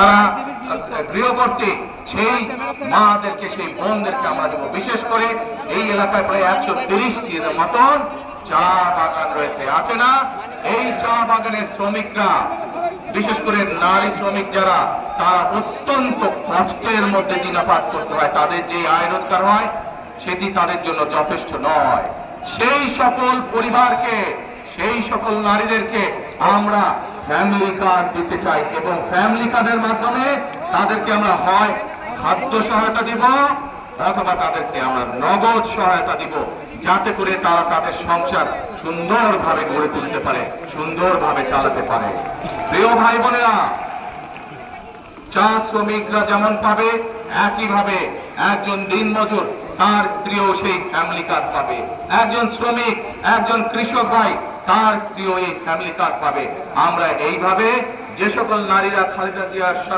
যারা গৃহবর্তী সেই মাদেরকে, সেই বোনদেরকে আমরা দেবো। বিশেষ করে এই এলাকায় প্রায় 130টির মতন চা বাগান রয়েছে, আছে না? এই চা বাগানের শ্রমিকরা, বিশেষ করে নারী শ্রমিক যারা, তারা অত্যন্ত কষ্টের মধ্যে দিনাপাত করতে হয়। তাদের যে আয় রোজগার হয় সেটি তাদের জন্য যথেষ্ট নয়। সেই সকল পরিবারকে, সেই সকল নারীদেরকে আমরা ফ্যামিলি কার্ড দিতে চাই এবং ফ্যামিলি কার্ডের মাধ্যমে তাদেরকে আমরা হয় খাদ্য সহায়তা দিব অথবা তাদেরকে আমরা নগদ সহায়তা দিব, যাতে করে তারা তাদের সংসার সুন্দরভাবে গড়ে তুলতে পারে, সুন্দরভাবে চালাতে পারে। প্রিয় ভাই বোনেরা, চা শ্রমিকরা যেমন পাবে, একইভাবে একজন দিনমজুর তার স্ত্রীও সেই ফ্যামিলি কার্ড পাবে। একজন শ্রমিক, একজন কৃষক ভাই তার স্ত্রীও এই ফ্যামিলি কার্ড পাবে। আমরা এইভাবে যে সকল নারীরা খালেদা জিয়ার